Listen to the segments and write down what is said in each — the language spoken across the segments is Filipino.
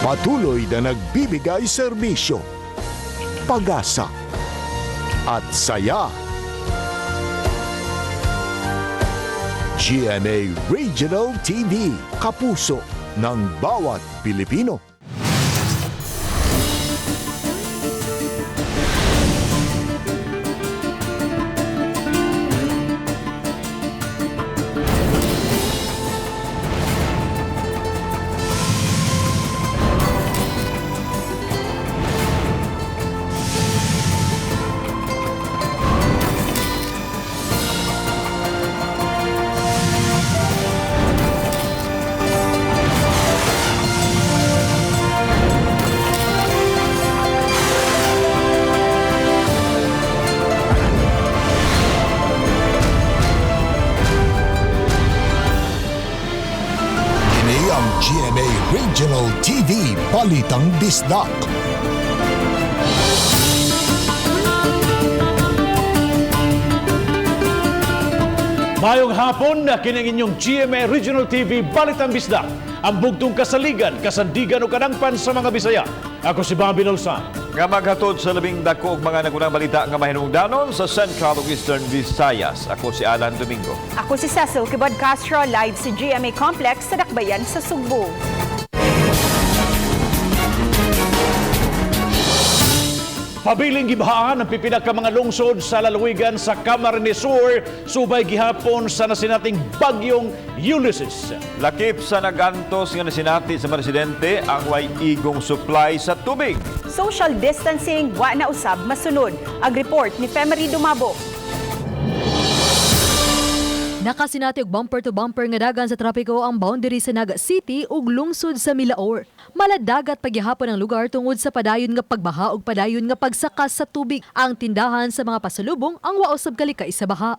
Patuloy na nagbibigay serbisyo, pag-asa at saya. GMA Regional TV, kapuso ng bawat Pilipino. GMA Regional TV, Balitang Bisdak. Mayong hapon, kining inyong GMA Regional TV, Balitang Bisdak. Ang bugtong kasaligan, kasandigan o kadangpan sa mga Bisaya. Ako si Bobby Nolsan. Nga maghatod sa labing dako og mga nagunang balita nga mahinungdanon sa Central ug Eastern Visayas. Ako si Alan Domingo. Ako si Cecil Kibod Castro, live sa GMA Complex sa Dakbayan sa Sugbo. Pabiling gibahaan ang pipila ka mga lungsod sa lalawigan sa Camarines Sur, subay gihapon sa nasinating bagyong Ulysses. Lakip sa nagantos nga nasinati sa mga residente ang way igong supply sa tubig. Social distancing, wa na usab masunod. Ang report ni Femery Dumabo. Nakasinati og bumper-to-bumper nga dagan sa trapiko ang boundary sa Naga City ug lungsod sa Milaor. Maladagat pagyahapon ang lugar tungod sa padayon nga pagbaha ug padayon nga pagsakas sa tubig. Ang tindahan sa mga pasalubong ang wa usab kalikay sa baha.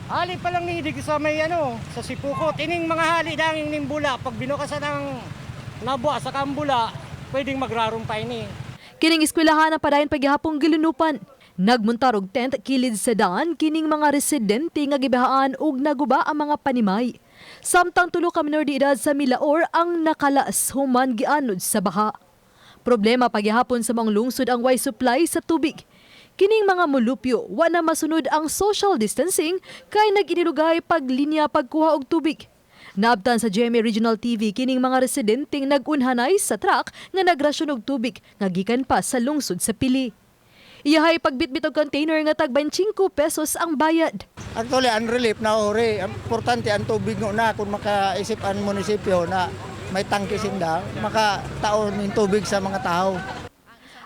Hali pa lang nidig sa may sa Sipukot. Ining mga hali danging nimbula. Pag binukasan ng nabwa sa kambula, pwedeng magrarumpay ni. Kining eskwelahan ang padayon pagyahapong gilunupan. Nagmuntar og tent kilid sa daan kining mga residente nga gibahaan ug naguba ang mga panimay. Samtang tulo ka minor de edad sa Milaor ang nakalas human gianod sa baha. Problema pagyahapon sa mga lungsod ang way supply sa tubig. Kining mga mulupyo wa na masunod ang social distancing kay nag-inilugay paglinya pagkuha og tubig. Naabtan sa GMA Regional TV kining mga residenteng nag-unhanay sa truck nga nagrasyon og tubig nga gikan pa sa lungsod sa Pili. Iyahay pagbitbit og container nga tag 25 pesos ang bayad. Actually, ang relief na ori. Importante ang tubig na kung makaisip ang munisipyo na may tangke sinda, makataon ng tubig sa mga tao.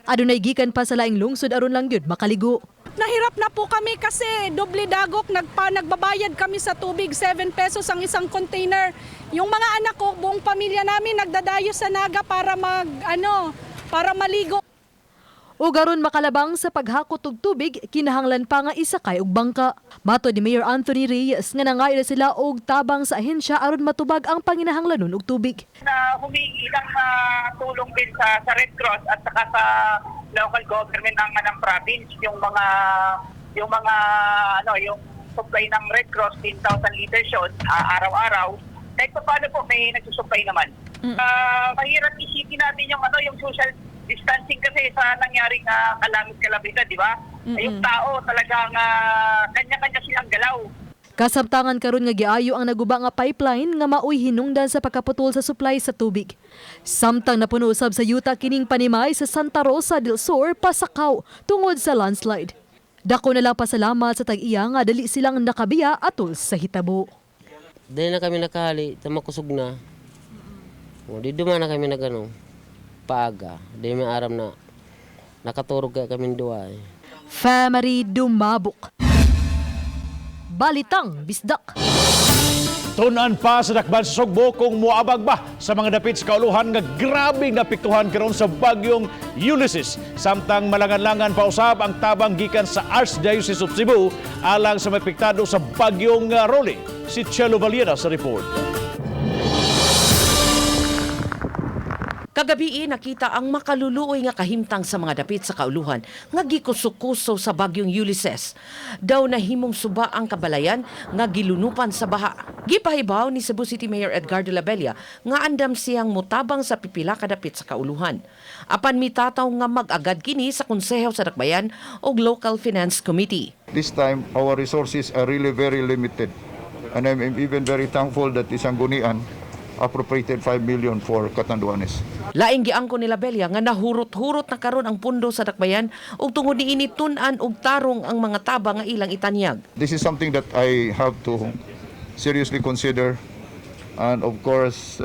Adunay gikan pa sa laing lungsod aron lang gyud makaligo. Nahirap na po kami kasi doble dagok nagbabayad kami sa tubig, 7 pesos ang isang container. Yung mga anak ko, buong pamilya namin nagdadayo sa Naga para para maligo. O garon makalabang sa paghakot og tubig, kinahanglan pa nga isakay og bangka. Mato ni Mayor Anthony Reyes nga nangayo sila og tabang sa ahensya aron matubag ang panginahanglanon og tubig. Na humingi ng tulong din sa Red Cross at saka sa local government ng province, yung supply ng Red Cross 10,000 liters yun araw-araw. Kahit pa paano po may nagsusupply naman. Mahirap isipin natin yung social distancing kasi sa nangyaring kalamit-kalabitan, di ba? Yung tao talagang kanya-kanya silang galaw. Kasamtangan karon nga giayo ang naguba nga pipeline nga maoy hinungdan sa pagkaputol sa supply sa tubig. Samtang napuno usab sa yuta kining panimay sa Santa Rosa del Sur, Pasakaw tungod sa landslide. Dako na lang pasalamat sa tag-iya nga dali silang nakabiya atol sa hitabo. Dahil na kami nakahali, tamakusog na. Di duman na kami paaga. Di may aram na nakaturog kami duwa. Femery Dumabok. Balitang Bisdak. Tunan pa sa dakban sa Sugbo kung muabag ba sa mga dapit sa kauluhan nga grabing napiktuhan karon sa bagyong Ulysses. Samtang malangan-langan pa usab ang tabang gikan sa Archdiocese of Cebu alang sa mapiktado sa bagyong Rolly. Si Chelo Valiera sa report. Kagabi nakita ang makaluluoy nga kahimtang sa mga dapit sa kauluhan nga gikuso-kuso sa bagyong Ulysses. Daw nahimong suba ang kabalayan nga gilunupan sa baha. Gipahibaw ni Cebu City Mayor Edgardo Labella nga andam siyang mutabang sa pipila ka dapit sa kauluhan. Apan mitataw nga mag-agad kini sa Konseho sa Dakbayan o Local Finance Committee. This time, our resources are really very limited. And I'm even very thankful that Isanggunian appropriated 5 million for Catanduanes. Laing giangko ni Labella nga nahurot-hurot na karon ang pundo sa Dakbayan ug tungod niini tun-an og tarong ang mga tabang nga ilang itanyag. This is something that I have to seriously consider, and of course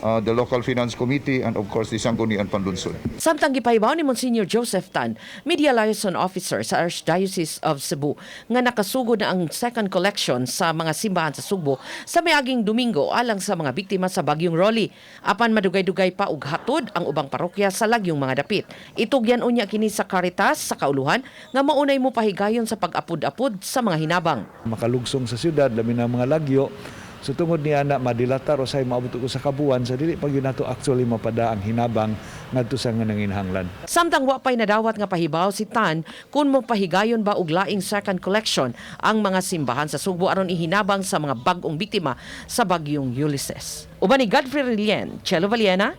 the Local Finance Committee, and of course the Sanggunian Panlunsod. Samtang gipahibaw ni Monsignor Joseph Tan, Media Liaison Officer sa Archdiocese of Cebu, nga nakasugod na ang second collection sa mga simbahan sa Sugbo sa miaging Domingo alang sa mga biktima sa Bagyong Rolly. Apan madugay-dugay pa og hatod ang ubang parokya sa lagyong mga dapit. Itugyan unya kini sa Caritas sa kauluhan nga maunay mo pahigayon sa pag-apod-apod sa mga hinabang. Makalugsong sa syudad, labi na mga lagyo. So tungod ni ana madilatar o say maabot ko sa kabuan sa dili pag yun nato actually mapada ang hinabang ngadto sa nga nanginhanglan. Samtang wa pay nadawat nga pahibaw si Tan kung mo pahigayon ba og laing second collection ang mga simbahan sa Sugbo aron ihinabang sa mga bag-ong biktima sa bagyong Ulysses. Uban ni Godfrey Rilien, Chelo Valiena,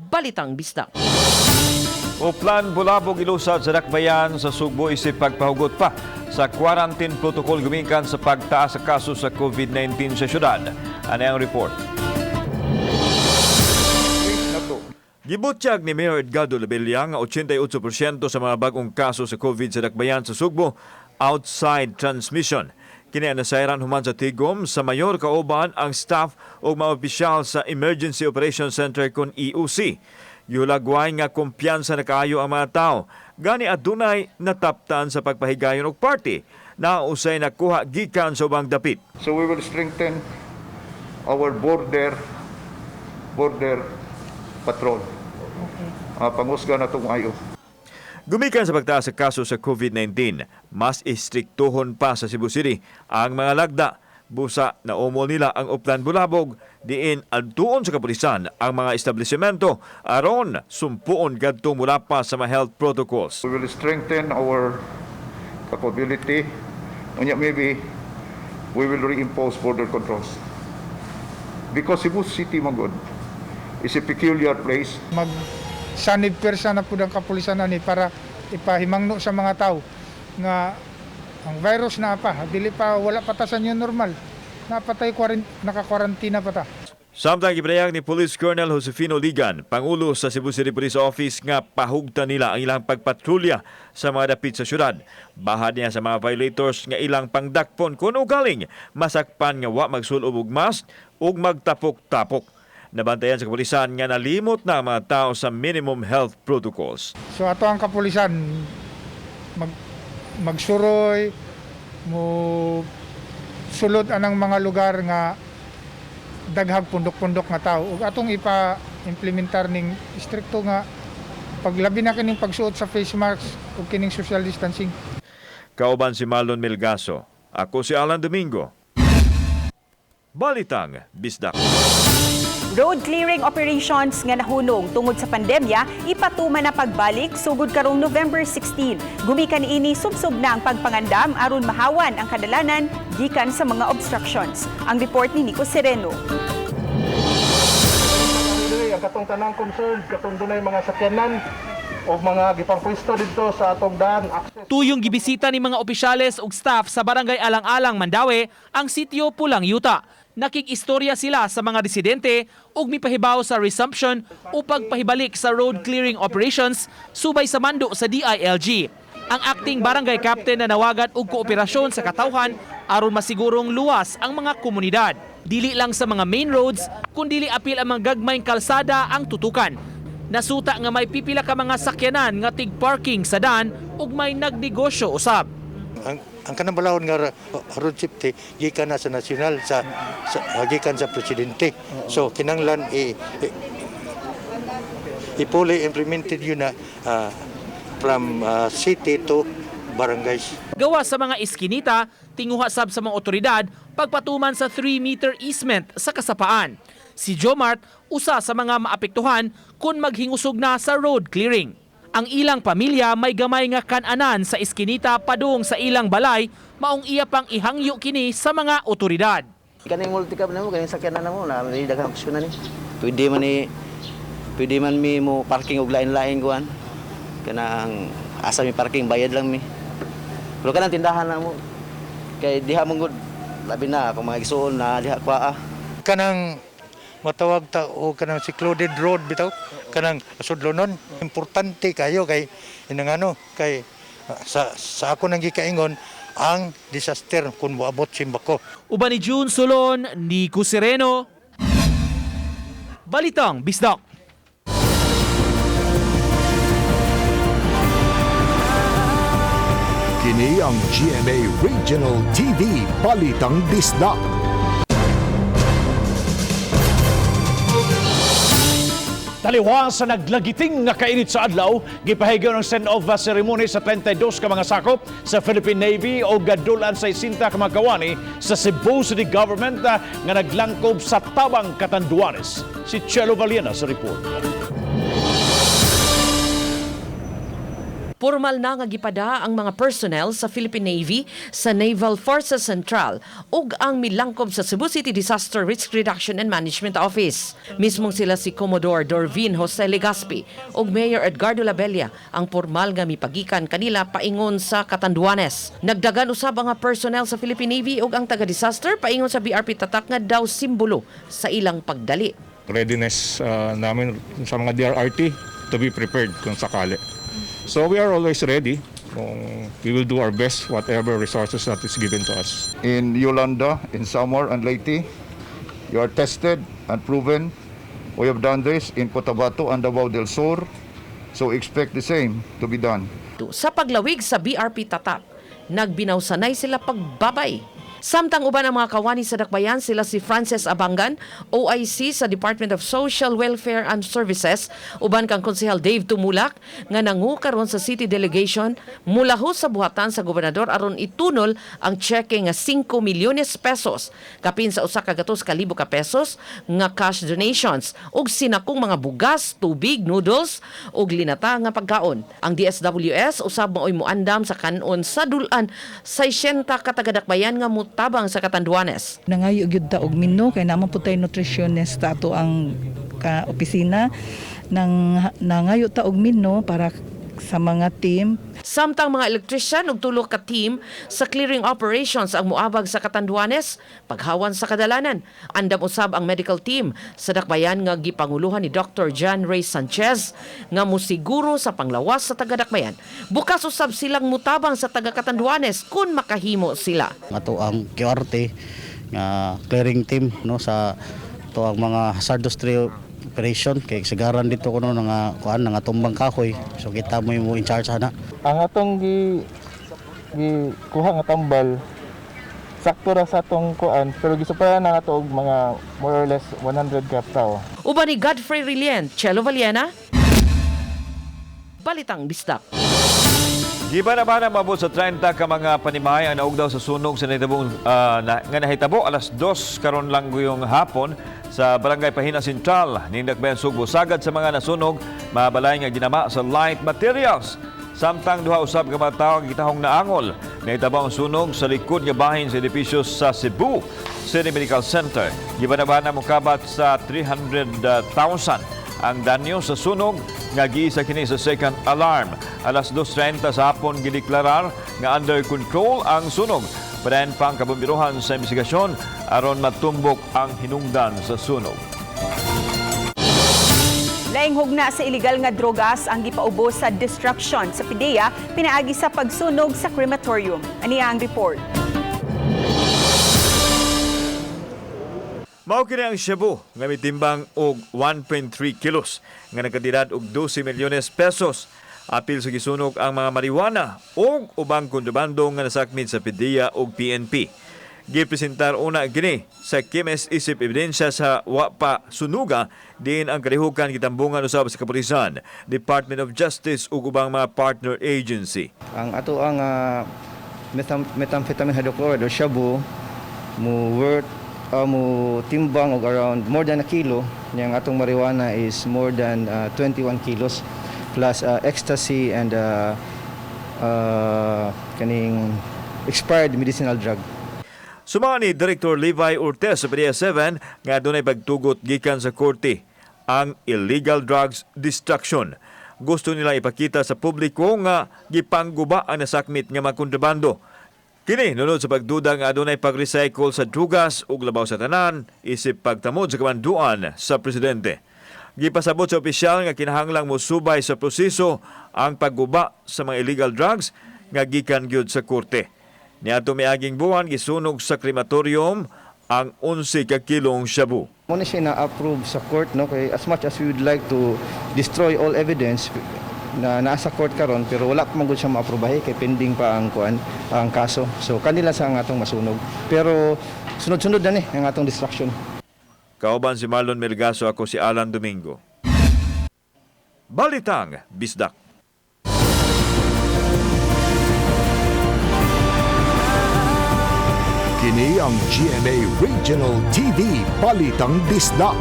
Balitang Bisdak. O plan bulabog ilusad sa Dakbayan sa Sugbo isip pagpahugot pa sa quarantine protocol gumikan sa pagtaas sa kaso sa COVID-19 sa syudad. Ano ang report? Gibutyag ni Mayor Edgardo Labella nga 88% sa mga bagong kaso sa COVID sa Dakbayan sa Sugbo outside transmission. Kini nasayran human sa tigom sa mayor kauban ang staff o mga opisyal sa Emergency Operations Center kon EOC. Yulagway nga kumpiyansa na kaayo ang mga tao. Gani adunay nataptan sa pagpahigayon og party na usay nakuha gikan sa ubang dapit. So we will strengthen our border patrol. Pangusga na itong ayo. Gumikan sa pagtaas sa kaso sa COVID-19, mas istriktuhon pa sa Cebu City ang mga lagda. Busa na umol nila ang uplan bulabog, diin adtuon sa kapulisan ang mga establishmento aron sumpuon gadto mula pa sa mga health protocols. We will strengthen our capability. Maybe we will reimpose border controls. Because Cebu City, Mangod, is a peculiar place. Sanib persa na po ng kapulisan ani para ipahimangno sa mga tao nga ang virus na pa, dili pa wala patasan yung normal. Napatay naka-quarantine pa ta. Samtang gibrayag ni Police Colonel Josefino Ligan, Pangulo sa Cebu City Police Office nga pahugtan nila ang ilang pagpatrolya sa mga dapit sa syudad. Bahad niya sa mga violators nga ilang pangdakpon kung ugaling masakpan nga wa magsulob og mask ug magtapok-tapok. Nabantayan sa kapulisan nga nalimot na ang mga tao sa minimum health protocols. So ato ang kapulisan magsuroy mo sulod anang mga lugar nga daghag pundok-pundok nga tao ug atong ipa-implementar ning istrikto nga paglabi na kining pagsuot sa face mask ug kining social distancing. Kauban si Marlon Melgaso. Ako si Alan Domingo. Balitang Bisdak. Road clearing operations nga nahunong tungod sa pandemya, ipatuman na pagbalik sugod karong November 16. Gumikan ini subsub na ang pagpangandam aron mahawan ang kadalanan gikan sa mga obstructions. Ang report ni Nico Sereno. Ang katong tanang concern, katong dunay mga sakyanan o mga gipangpwesto dito sa atong daan. Tuyong gibisita ni mga opisyales ug staff sa Barangay Alang-Alang, Mandaue ang sitio Pulang Yuta. Nakikistorya sila sa mga residente ug mipahibaw sa resumption o pagpahibalik sa road clearing operations subay sa mando sa DILG. Ang acting barangay captain na nawagan og kooperasyon sa katawhan aron masigurong luwas ang mga komunidad. Dili lang sa mga main roads kundi apil ang mga gagmayng kalsada ang tutukan. Nasuta nga may pipila ka mga sakyanan nga tig-parking sa daan ug may nagnegosyo usab. Ang kanang balahon nga road safety gikan na sa nasyonal sa gikan sa presidente. So kinanglan i-fully implemented yun na from city to barangays. Gawa sa mga iskinita, tinguha sab sa mga otoridad pagpatuman sa 3-meter easement sa kasapaan. Si Jomart, usa sa mga maapektuhan kung maghingusog na sa road clearing. Ang ilang pamilya may gamay nga kan-anan sa iskinita padung sa ilang balay, maong iya pang ihangyo kini sa mga otoridad. Kaning multicab na mo, kaning sakyanan na mo, na may daghang opsyon na ni. Pwede man mi mo parking og lain-lain kuan. Kanang asa mi parking bayad lang mi. Pero kanang tindahan na mo. Kay diha mong good labi na kung mga igsuon na diha kwa. Kanang matawag ta o kanang secluded road bitaw, kanang sudlonon, importante kayo kay inang kay sa ako nang gikaingon ang disaster kung moabot simbako. Uban ni June Solon, Nico Sereno, Balitang Bisdak. Kini ang GMA Regional TV Balitang Disdak. Taliwa sa naglagiting nga kainit sa adlaw, gipahigaw ng send-off ceremony sa 32 ka mga sakop sa Philippine Navy o gadulan sa 60 ka mga kawani sa Cebu City Government nga naglangkob sa Tabang Catanduanes. Si Chelo Valiena sa report. Formal na nga gipada ang mga personnel sa Philippine Navy sa Naval Forces Central ug ang milangkob sa Cebu City Disaster Risk Reduction and Management Office. Mismong sila si Commodore Dorvin Jose Legaspi ug Mayor Edgardo Labella ang formal nga mipagikan kanila paingon sa Catanduanes. Nagdagan usab ang mga personnel sa Philippine Navy ug ang taga-disaster paingon sa BRP Tatak nga daw simbolo sa ilang pagdali. Readiness namin sa mga DRRT to be prepared kung sakali. So we are always ready. We will do our best whatever resources that is given to us. In Yolanda, in Samar and Leyte, you are tested and proven. We have done this in Cotabato and Davao del Sur. So expect the same to be done. Sa paglawig sa BRP Tatak, nagbinawsanay sila pagbabay. Samtang uban ang mga kawani sa dakbayan sila si Frances Abangan, OIC sa Department of Social Welfare and Services, uban kang Konsehal Dave Tumulak nga nangu karon sa city delegation mulaho sa buhatan sa gobernador aron itunol ang cheque nga 5 milyones pesos kapin sa usa ka gatos ka libo ka pesos nga cash donations ug sinakong mga bugas, tubig, noodles ug linata nga pagkaon. Ang DSWS usab maoy moandam sa kanon sa dulan 60 ka taga-dakbayan nga tabang sa Catanduanes. Nangayo gyud ta og menu kay naman po tay nutritionist ta ato ang opisina nang nangayo ta og menu para sa mga team. Samtang mga electrician ug tulo ka team sa clearing operations ang muabag sa Catanduanes, paghawan sa kadalanan. Andam usab ang medical team sa dakbayan nga gipanguluhan ni Dr. John Ray Sanchez nga musiguro sa panglawas sa taga-dakbayan. Bukas usab silang mutabang sa taga-Catanduanes kung makahimo sila. Ato ang QRT nga clearing team no sa to ang mga hazardous tree operation kay sigaran dito kuno nga kuan nga tumbang kahoy, so kita mo in charge ana. Ang atong gi kuha nga tambal sakto ra sa atong kuan pero gisupayan na ato og mga more or less 100 kaptaw. Uban ni Godfrey Rilien, Chelo Valiena, Balitang Bisdak. Giba na ba na mabot sa 30 ka mga panimay ang naugdaw sa sunog sa nga nahitabo alas 2 karon lang yung hapon sa Barangay Pahina Central ning Dakbayan Sugbo. Sagad sa mga nasunog, mabalay nga ginama sa light materials. Samtang duha usab ka mga tawo gitahong naangol. Nahitabo ang sunog sa likod nga bahin sa edipisyo sa Cebu City Medical Center. Giba na ba na mokabat sa 300,000 ang danyo sa sunog nga giisa kini sa second alarm. Alas 2:30 sa hapon gideklarar nga under control ang sunog. Padayon pang kabumbiruhan sa investigasyon aron matumbok ang hinungdan sa sunog. Laing hugna sa illegal nga drogas ang gipaubos sa destruction sa PDEA pinaagi sa pagsunog sa crematorium. Aniya ang report. Mao kini ang Cebu nga mitimbang og 1.3 kilos nga nagkadidad og 12 milyones pesos. Apil sa gisunog ang mga marijuana o ubang kontrabando nga nasakmit sa PDEA o PNP. Gipresentar una gini sa Kimes isip ebidensya sa wapa sunuga din ang kalihukan kitambungan usab sa kapulisan, Department of Justice ug ubang mga partner agency. Ang ato ang methamphetamine hydrochloride o shabu mo worth mo timbang og around more than a kilo. Yang atong marijuana is more than 21 kilos plus ecstasy and kaning expired medicinal drug. Sumanga ni Director Levi Ortez sa PDEA-7 nga dunay pagtugot gikan sa korte ang illegal drugs destruction. Gusto nila ipakita sa publiko nga gipangguba ang nasakmit nga mga kontrabando. Kini nunod sa pagduda nga adunay pag-recycle sa drugas ug labaw sa tanan isip pagtamod sa kamanduan sa presidente. Gipasabot sa opisyal nga kinahanglang mosubay sa proseso ang pagguba sa mga illegal drugs nga gikan gyud sa korte. Niadto miaging buwan gisunog sa krematorium ang 11 ka kilong shabu. Muna siya na-approve sa court, no? Kaya as much as we would like to destroy all evidence na nasa court karon, pero wala pa magud siya ma-aprobahe kay pending pa ang kaso. So kanila sa ang atong masunog. Pero sunod-sunod na ni ang atong destruction. Kauban si Marlon Melgaso, ako si Alan Domingo. Balitang Bisdak. Kini ang GMA Regional TV Balitang Bisdak.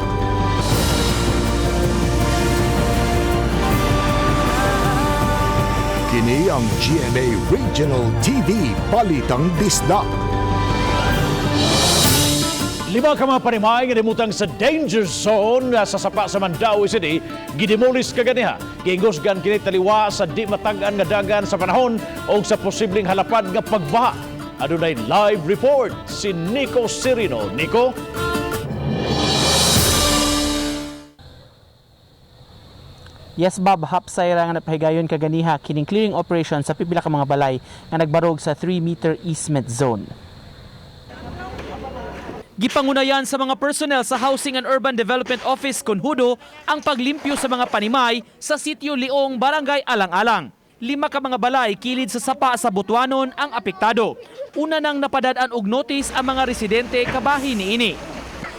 Kini ang GMA Regional TV Balitang Bisdak. 5 ka mga panimay nga dimutang sa danger zone sa sapa sa Mandaue City gidemolis kaganiha. Giingusgan kini taliwa sa di matag-an nga dagan sa panahon o sa posibleng halapad nga pagbaha. Adunay live report si Nico Serino. Nico? Yes, Bob, hapsay ra nga napahigayon kaganiha kining clearing operation sa pipila ka mga balay nga nagbarog sa 3-meter easement zone. Gipangunayan sa mga personnel sa Housing and Urban Development Office Kunhudo ang paglimpyo sa mga panimay sa sitio Liong, Barangay Alang-Alang. 5 ka mga balay kilid sa sapa sa Butuanon ang apektado. Una nang napadad-an og notice ang mga residente kabahin niini.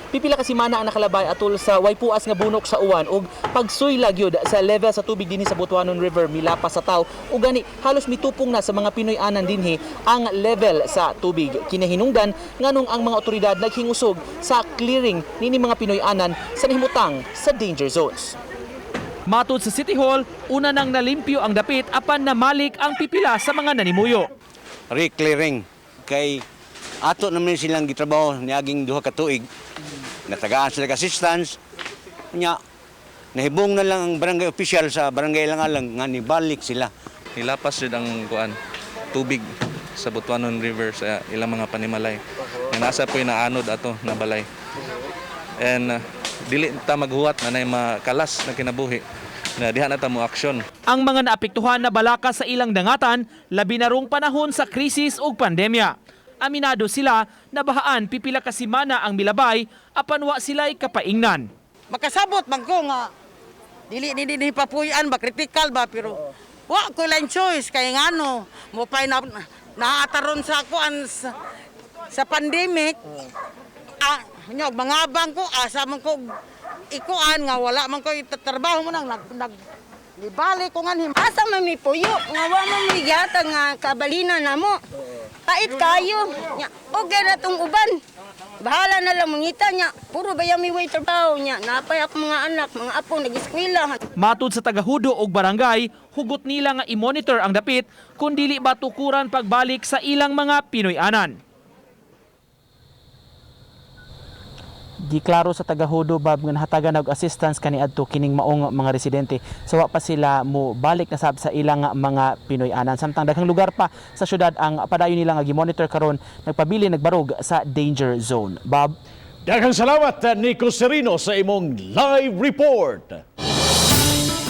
Pipila ka semana ang nakalabay atol sa waypuas nga bunok sa uwan ug pagsuylag yun sa level sa tubig dinhi sa Butuanon River milapas sa taw ug gani halos mitupong na sa mga Pinoy-anan dinhi ang level sa tubig. Kinahinungdan nganong ang mga otoridad naghingusog sa clearing nini mga Pinoy-anan sa nahimutang sa danger zones. Matod sa City Hall, una nang nalimpyo ang dapit apan namalik ang pipila sa mga nanimuyo. Re-clearing kay ato naman silang gitrabaho niaging 2 ka tuig. Natagaan sila ka assistance. Nya nahibong na lang ang barangay official sa barangay Alang-Alang nga nibalik sila. Nilapas jud ang tubig sa Butuanon River sa ilang mga panimalay. Nga nasa po'y naanod ato na balay. And dili ta maghuwat na nay makalas na kinabuhi na diha na ta mo aksyon. Ang mga naapektuhan na balaka sa ilang dangatan labi na rong panahon sa krisis ug pandemya. Aminado sila na bahaan pipila ka semana ang milabay apan wa sila'y kapaingnan. Makasabot man ko nga dili ni papuyan ba critical ba pero wa ko lang choice kay ngano mo pay na naataron sa kuan sa pandemic. Nyog mangabang ko asa man ko ikuan nga wala man ko trabaho mo nang nibalik ko nganhim asa man mi puyo nga wa man mi gata nga kabalina namo pait kayo nya okay na tong uban bahala na lang mangita nya puro bayang mi way trabaho nya napay ako mga anak mga apo nag-eskwela. Matud sa tagahudo og barangay hugot nila nga i-monitor ang dapit kun dili ba tukuran pagbalik sa ilang mga Pinoy-anan. Giklaro sa tagahudo Bob nga nahatagan og assistance kaniadto kining maong mga residente so wa pa sila mo balik na sab sa ilang mga Pinoy-anan samtang daghang lugar pa sa syudad ang padayon nila nga gi-monitor karon nagpabili nagbarog sa danger zone. Bob, daghang salamat Nico Serino sa imong live report.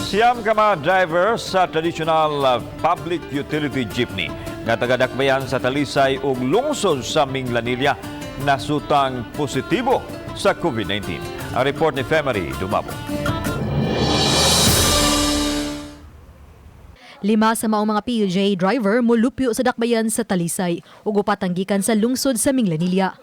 Siyam ka mga driver sa traditional public utility jeepney nga taga-dakbayan sa Talisay ug lungsod sa Minglanilla nasutang positibo sa COVID-19. Ang report ni Femery Dumabo. 5 sa maong mga PUJ driver mulupyo sa dakbayan sa Talisay ug 4 ang gikan sa lungsod sa Minglanilla.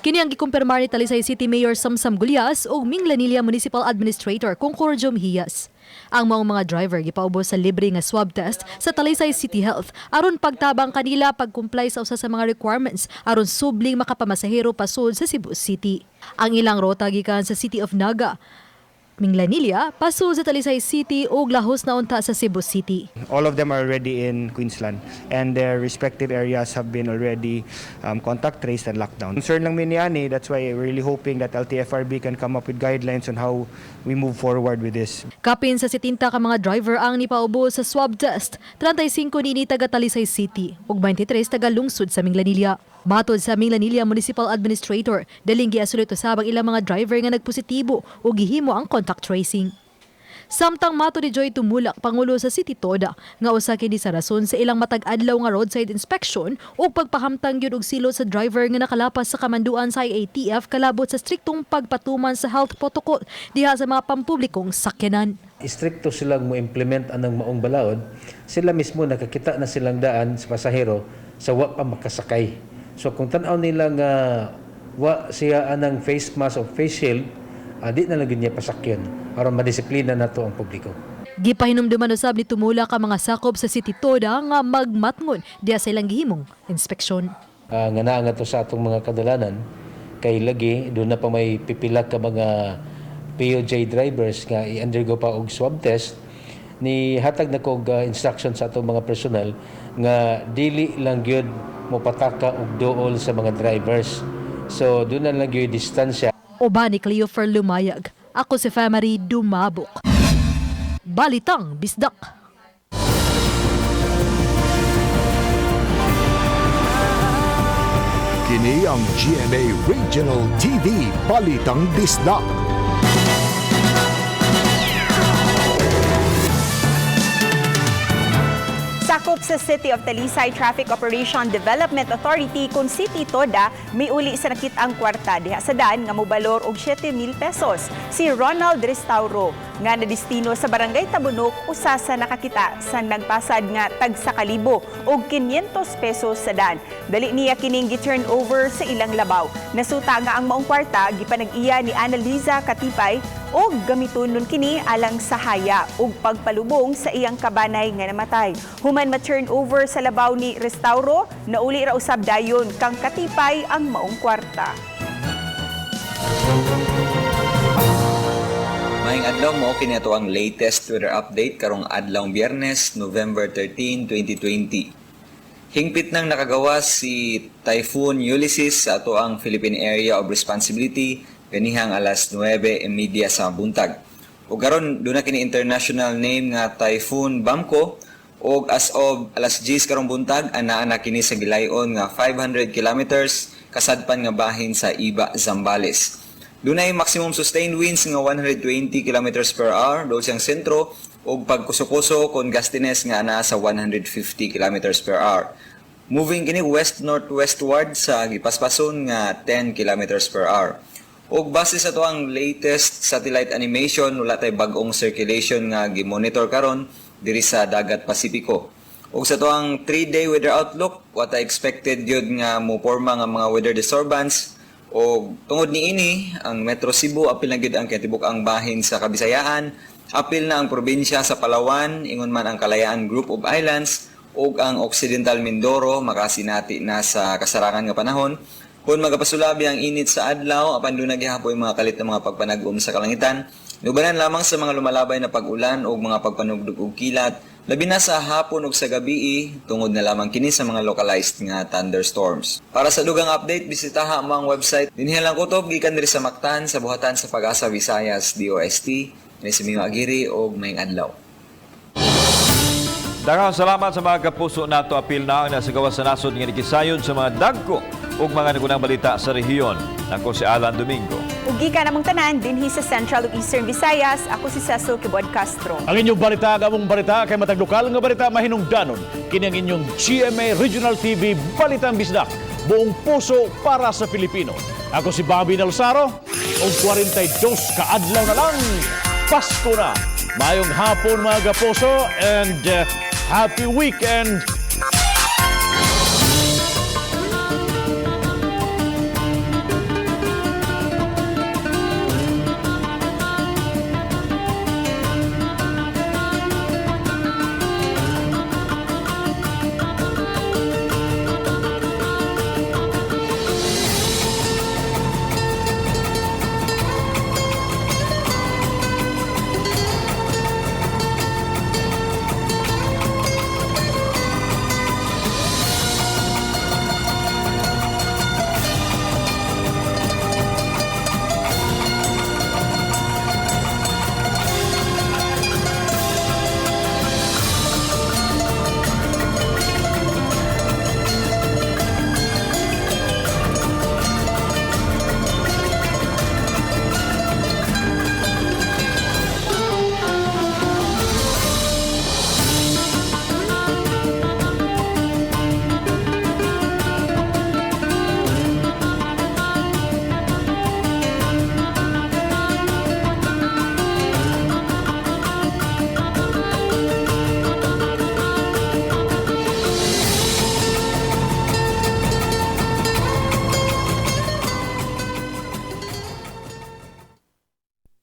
Kini ang gikumpirmar ni Talisay City Mayor Samsam Gulyas ug Minglanilla Municipal Administrator Concordio Mejias. Ang mga driver gipaubos sa libre nga swab test sa Talisay City Health aron pagtabang kanila pagkumplay sa usa sa mga requirements aron subling makapamasahero pasud sa Cebu City. Ang ilang rota gikan sa City of Naga, Minglanilla, pasud sa Talisay City ug lahos na unta sa Cebu City. All of them are already in Queensland and their respective areas have been already contact traced and locked down. Concern lang mi ni ani, that's why we're really hoping that LTFRB can come up with guidelines on how we move forward with this. Kapin sa 70 ka mga driver ang nipaubo sa swab test, 35 nini taga Talisay City ug 23 taga lungsod sa Minglanilla. Matod sa Minglanilla Municipal Administrator, daling giasulit usab ang ilang mga driver nga nagpositibo o gihimo ang contact tracing. Samtang mato ni Joy Tumulak, Pangulo sa City Toda, nga usa kini sa rason sa ilang matag-adlaw nga roadside inspection o pagpahamtang gyud og silo sa driver nga nakalapas sa kamanduan sa IATF kalabot sa striktong pagpatuman sa health protocol diha sa mga pampublikong sakyanan. Istrikto silang mo-implement anang maong balaod, sila mismo nakakita na silang daan sa pasahero sa wa pa makasakay. So kung tanaw nila nga wa siya anang face mask o face shield, di na lang niya pasakyan para madisiplina nato ang publiko. Gipahinumduman usab ni Tumulak ang mga sakop sa City Toda nga magmatngon diha sa ilang gihimong inspeksyon. Nga naa nga to sa atong mga kadalanan kay lagi doon na pa may pipila ka mga POJ drivers nga i-undergo pa og swab test ni hatag na kog instruction sa atong mga personal nga dili lang gyud mo pataka og dool sa mga drivers. So doon na lang gyud distansya. Oba ni Cleofer Lumayag. Ako si Famary Dumabok. Balitang Bisdak. Kini ang GMA Regional TV Balitang Bisdak. Sakop sa City of Talisay Traffic Operation Development Authority kung City Toda, may uli sa nakitang kwarta diha sa daan nga mobalor og 7,000 pesos. Si Ronald Restauro nga nadistino sa Barangay Tabunok, usa sa nakakita sa nagpasad nga tag sa 1,000 og 500 pesos sa daan. Dali niya kining gi-turn over sa ilang labaw. Nasuta nga ang maong kwarta gipanag-iya ni Annaliza Katipay o gamiton nun kini alang sa haya ug pagpalubong sa iyang kabanay nga namatay. Human ma-turn over sa labaw ni Restauro, nauli ra usab dayon kang Katipay ang maong kwarta. Maayong adlaw mo, kini ato ang latest weather update karong adlawng Biyernes, November 13, 2020. Hingpit nang nakagawas si Typhoon Ulysses sa ato ang Philippine Area of Responsibility ganihang alas 9:30 sa buntag. Ug karon doon na kini international name nga Typhoon Bamko ug as of alas 10 karong buntag anaa na kini sa gilayon nga 500 kilometers kasadpan nga bahin sa Iba, Zambales. Dunay maximum sustained winds nga 120 kilometers per hour doon siyang sentro ug pagkuso-kuso kon gustiness nga anaa sa 150 kilometers per hour. Moving kini west-northwestward sa gipaspason nga 10 kilometers per hour. Og base sa to ang latest satellite animation, wala tay bag-ong circulation nga gimonitor karon diri sa dagat Pasipiko. Og sa to ang 3-day weather outlook, what I expected yun nga moporma nga mga weather disturbance. Og tungod niini, ang Metro Cebu apil na gyud ang kitibuk ang bahin sa Kabisayaan, apil na ang probinsya sa Palawan, ingon man ang Kalayaan Group of Islands, og ang Occidental Mindoro makasinati na sa kasarangan nga panahon. Kung magapasulabi ang init sa adlaw, apan doon naghihapoy mga kalit na mga pagpanag-um sa kalangitan, nubanan lamang sa mga lumalabay na pag-ulan o mga pagpanugdog og kilat, labi na sa hapon o sa gabi, tungod na lamang kini sa mga localized nga thunderstorms. Para sa dugang update, bisitaha ang mga website. Dinhilang kutob, gikan diri sa Mactan, sa buhatan sa Pag-asa Visayas, DOST, may Simio Agiri o Mayng Adlaw. Daghang salamat sa mga kapuso nato apil na ang nasagawa sa nasod nga nikisayon sa mga dagko ug mga nagunang balita sa rehiyon. Ako si Alan Domingo. Ugi ka namong tanan dinhi sa Central ug Eastern Visayas. Ako si Cecil Kibod Castro. Ang inyong balita, among balita kay matag lokal nga balita mahinungdanon. Kini ang inyong GMA Regional TV Balitang Bisdak. Buong puso para sa Pilipino. Ako si Bobby Nalsaro. Og 42 ka adlaw na lang. Pasko na. Mayong hapon mga kapuso and happy weekend